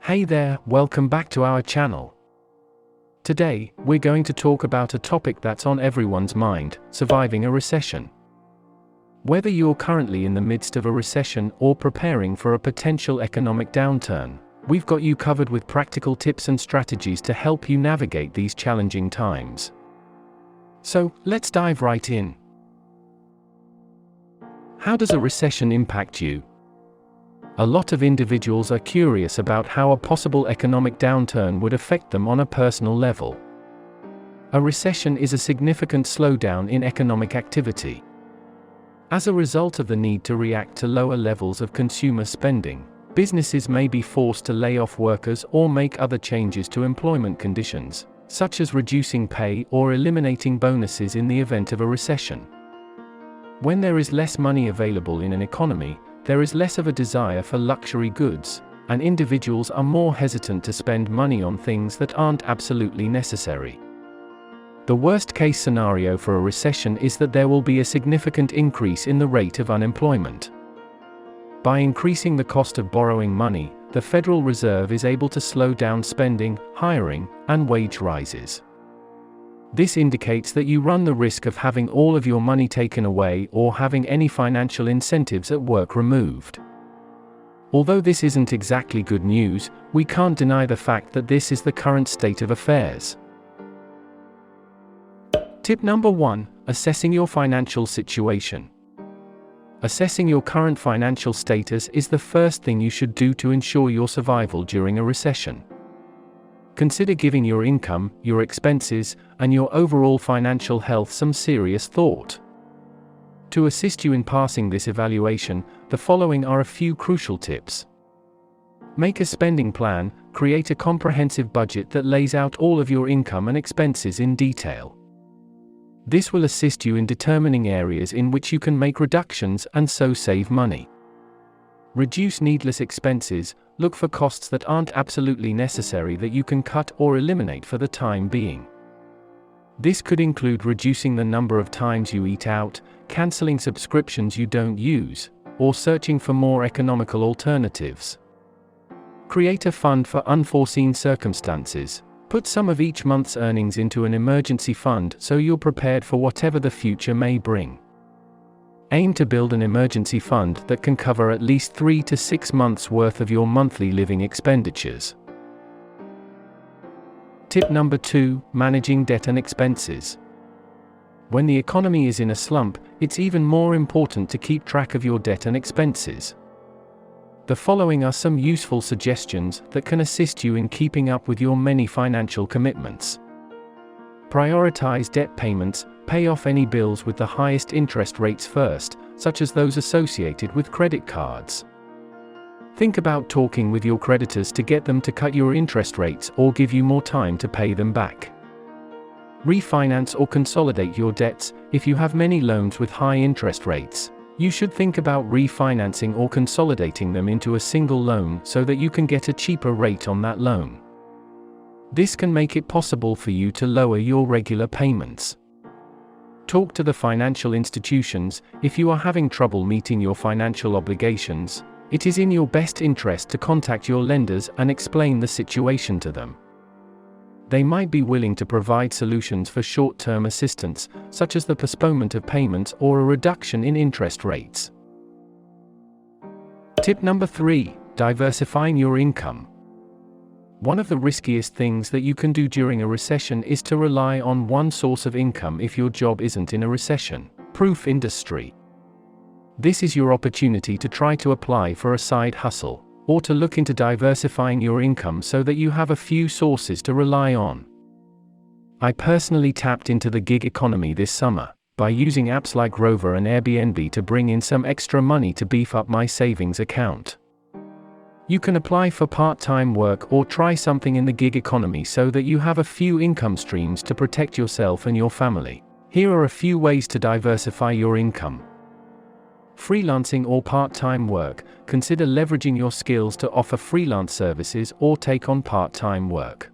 Hey there, welcome back to our channel. Today, we're going to talk about a topic that's on everyone's mind: surviving a recession. Whether you're currently in the midst of a recession or preparing for a potential economic downturn, we've got you covered with practical tips and strategies to help you navigate these challenging times. So, let's dive right in. How does a recession impact you? A lot of individuals are curious about how a possible economic downturn would affect them on a personal level. A recession is a significant slowdown in economic activity. As a result of the need to react to lower levels of consumer spending, businesses may be forced to lay off workers or make other changes to employment conditions, such as reducing pay or eliminating bonuses in the event of a recession. When there is less money available in an economy, there is less of a desire for luxury goods, and individuals are more hesitant to spend money on things that aren't absolutely necessary. The worst-case scenario for a recession is that there will be a significant increase in the rate of unemployment. By increasing the cost of borrowing money, the Federal Reserve is able to slow down spending, hiring, and wage rises. This indicates that you run the risk of having all of your money taken away or having any financial incentives at work removed. Although this isn't exactly good news, we can't deny the fact that this is the current state of affairs. Tip number 1: assessing your financial situation. Assessing your current financial status is the first thing you should do to ensure your survival during a recession. Consider giving your income, your expenses, and your overall financial health some serious thought. To assist you in passing this evaluation, the following are a few crucial tips. Make a spending plan. Create a comprehensive budget that lays out all of your income and expenses in detail. This will assist you in determining areas in which you can make reductions and so save money. Reduce needless expenses. Look for costs that aren't absolutely necessary that you can cut or eliminate for the time being. This could include reducing the number of times you eat out, canceling subscriptions you don't use, or searching for more economical alternatives. Create a fund for unforeseen circumstances. Put some of each month's earnings into an emergency fund so you're prepared for whatever the future may bring. Aim to build an emergency fund that can cover at least 3 to 6 months' worth of your monthly living expenditures. Tip number 2: managing debt and expenses. When the economy is in a slump, it's even more important to keep track of your debt and expenses. The following are some useful suggestions that can assist you in keeping up with your many financial commitments. Prioritize debt payments. Pay off any bills with the highest interest rates first, such as those associated with credit cards. Think about talking with your creditors to get them to cut your interest rates or give you more time to pay them back. Refinance or consolidate your debts. If you have many loans with high interest rates, you should think about refinancing or consolidating them into a single loan so that you can get a cheaper rate on that loan. This can make it possible for you to lower your regular payments. Talk to the financial institutions. If you are having trouble meeting your financial obligations, it is in your best interest to contact your lenders and explain the situation to them. They might be willing to provide solutions for short-term assistance, such as the postponement of payments or a reduction in interest rates. Tip number 3: diversifying your income. One of the riskiest things that you can do during a recession is to rely on one source of income if your job isn't in a recession-proof industry. This is your opportunity to try to apply for a side hustle, or to look into diversifying your income so that you have a few sources to rely on. I personally tapped into the gig economy this summer, by using apps like Rover and Airbnb to bring in some extra money to beef up my savings account. You can apply for part-time work or try something in the gig economy so that you have a few income streams to protect yourself and your family. Here are a few ways to diversify your income. Freelancing or part-time work. Consider leveraging your skills to offer freelance services or take on part-time work.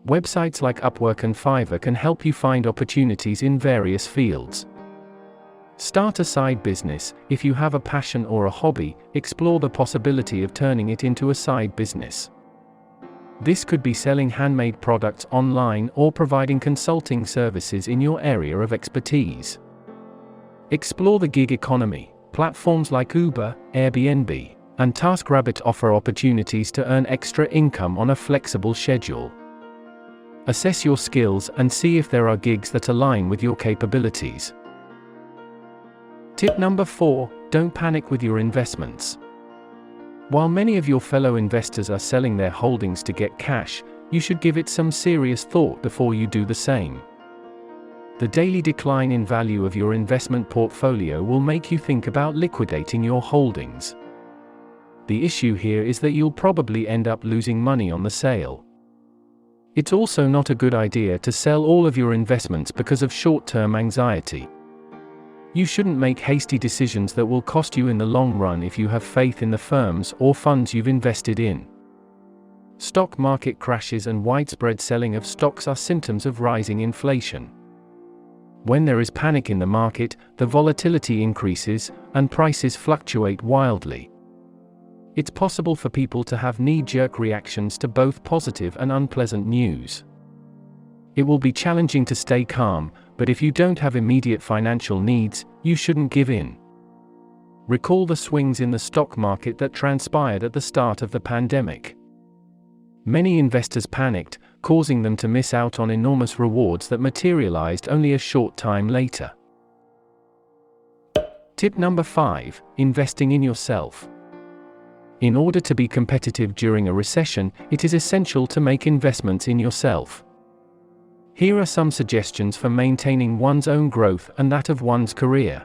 Websites like Upwork and Fiverr can help you find opportunities in various fields. Start a side business. If you have a passion or a hobby, explore the possibility of turning it into a side business. This could be selling handmade products online or providing consulting services in your area of expertise. Explore the gig economy. Platforms like Uber, Airbnb, and TaskRabbit offer opportunities to earn extra income on a flexible schedule. Assess your skills and see if there are gigs that align with your capabilities. Tip number 4, don't panic with your investments. While many of your fellow investors are selling their holdings to get cash, you should give it some serious thought before you do the same. The daily decline in value of your investment portfolio will make you think about liquidating your holdings. The issue here is that you'll probably end up losing money on the sale. It's also not a good idea to sell all of your investments because of short-term anxiety. You shouldn't make hasty decisions that will cost you in the long run if you have faith in the firms or funds you've invested in. Stock market crashes and widespread selling of stocks are symptoms of rising inflation. When there is panic in the market, the volatility increases, and prices fluctuate wildly. It's possible for people to have knee-jerk reactions to both positive and unpleasant news. It will be challenging to stay calm, but if you don't have immediate financial needs, you shouldn't give in. Recall the swings in the stock market that transpired at the start of the pandemic. Many investors panicked, causing them to miss out on enormous rewards that materialized only a short time later. Tip number 5, investing in yourself. In order to be competitive during a recession, it is essential to make investments in yourself. Here are some suggestions for maintaining one's own growth and that of one's career.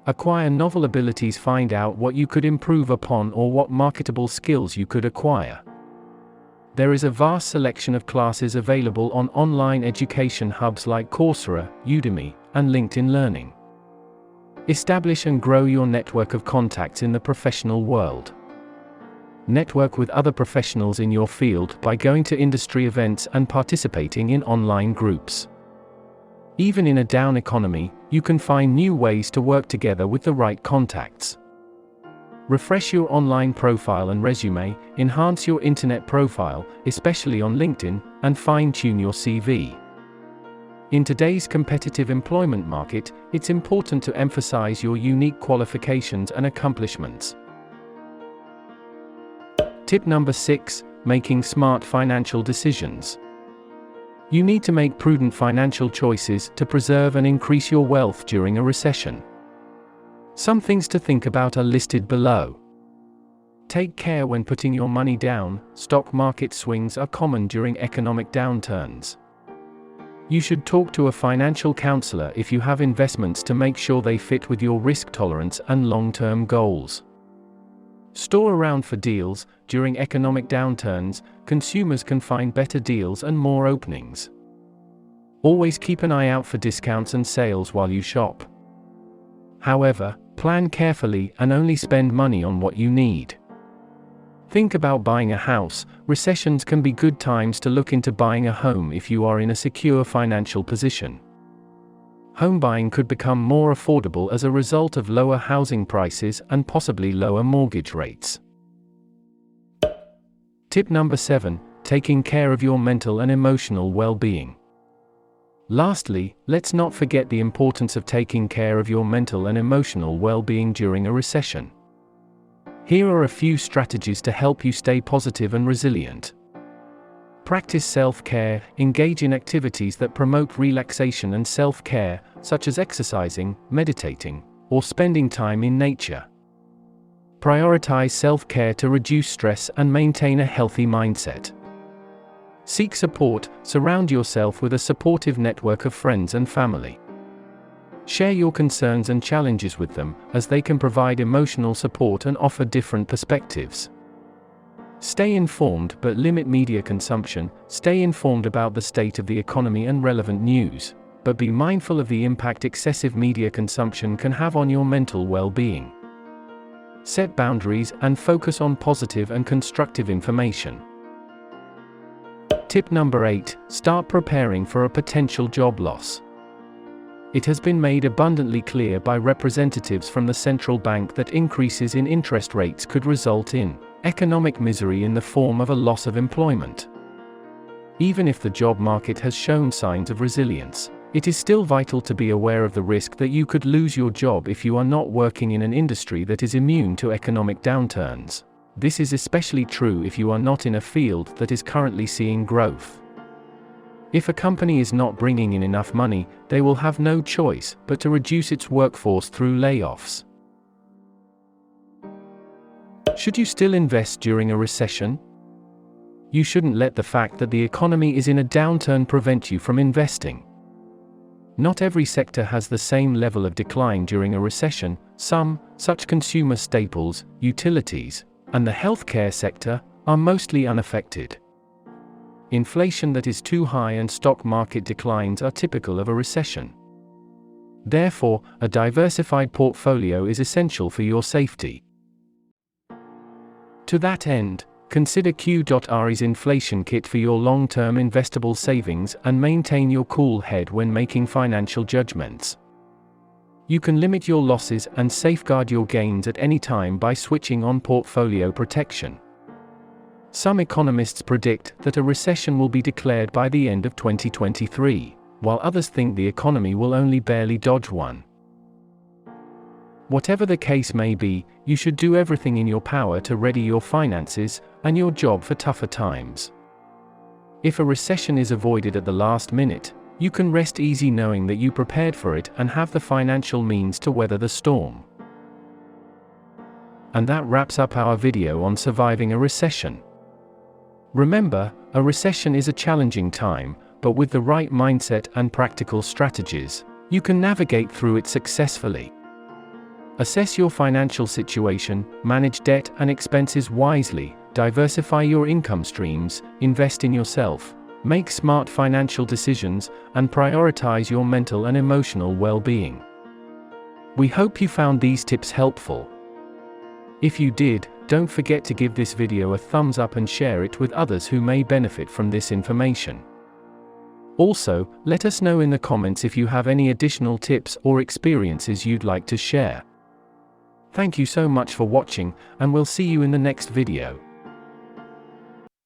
Acquire novel abilities. Find out what you could improve upon or what marketable skills you could acquire. There is a vast selection of classes available on online education hubs like Coursera, Udemy, and LinkedIn Learning. Establish and grow your network of contacts in the professional world. Network with other professionals in your field by going to industry events and participating in online groups. Even in a down economy, you can find new ways to work together with the right contacts. Refresh your online profile and resume, enhance your internet profile, especially on LinkedIn, and fine-tune your CV. In today's competitive employment market, it's important to emphasize your unique qualifications and accomplishments. Tip number 6, making smart financial decisions. You need to make prudent financial choices to preserve and increase your wealth during a recession. Some things to think about are listed below. Take care when putting your money down. Stock market swings are common during economic downturns. You should talk to a financial counselor if you have investments to make sure they fit with your risk tolerance and long-term goals. Store around for deals. During economic downturns, consumers can find better deals and more openings. Always keep an eye out for discounts and sales while you shop. However, plan carefully and only spend money on what you need. Think about buying a house. Recessions can be good times to look into buying a home if you are in a secure financial position. Home buying could become more affordable as a result of lower housing prices and possibly lower mortgage rates. Tip number 7, taking care of your mental and emotional well-being. Lastly, let's not forget the importance of taking care of your mental and emotional well-being during a recession. Here are a few strategies to help you stay positive and resilient. Practice self-care. Engage in activities that promote relaxation and self-care, such as exercising, meditating, or spending time in nature. Prioritize self-care to reduce stress and maintain a healthy mindset. Seek support. Surround yourself with a supportive network of friends and family. Share your concerns and challenges with them, as they can provide emotional support and offer different perspectives. Stay informed but limit media consumption. Stay informed about the state of the economy and relevant news, but be mindful of the impact excessive media consumption can have on your mental well-being. Set boundaries and focus on positive and constructive information. Tip number 8, start preparing for a potential job loss. It has been made abundantly clear by representatives from the central bank that increases in interest rates could result in economic misery in the form of a loss of employment. Even if the job market has shown signs of resilience, it is still vital to be aware of the risk that you could lose your job if you are not working in an industry that is immune to economic downturns. This is especially true if you are not in a field that is currently seeing growth. If a company is not bringing in enough money, they will have no choice but to reduce its workforce through layoffs. Should you still invest during a recession? You shouldn't let the fact that the economy is in a downturn prevent you from investing. Not every sector has the same level of decline during a recession. Some, such consumer staples, utilities, and the healthcare sector, are mostly unaffected. Inflation that is too high and stock market declines are typical of a recession. Therefore, a diversified portfolio is essential for your safety. To that end, consider Q.Re's inflation kit for your long-term investable savings and maintain your cool head when making financial judgments. You can limit your losses and safeguard your gains at any time by switching on portfolio protection. Some economists predict that a recession will be declared by the end of 2023, while others think the economy will only barely dodge one. Whatever the case may be, you should do everything in your power to ready your finances and your job for tougher times. If a recession is avoided at the last minute, you can rest easy knowing that you prepared for it and have the financial means to weather the storm. And that wraps up our video on surviving a recession. Remember, a recession is a challenging time, but with the right mindset and practical strategies, you can navigate through it successfully. Assess your financial situation, manage debt and expenses wisely, diversify your income streams, invest in yourself, make smart financial decisions, and prioritize your mental and emotional well-being. We hope you found these tips helpful. If you did, don't forget to give this video a thumbs up and share it with others who may benefit from this information. Also, let us know in the comments if you have any additional tips or experiences you'd like to share. Thank you so much for watching, and we'll see you in the next video.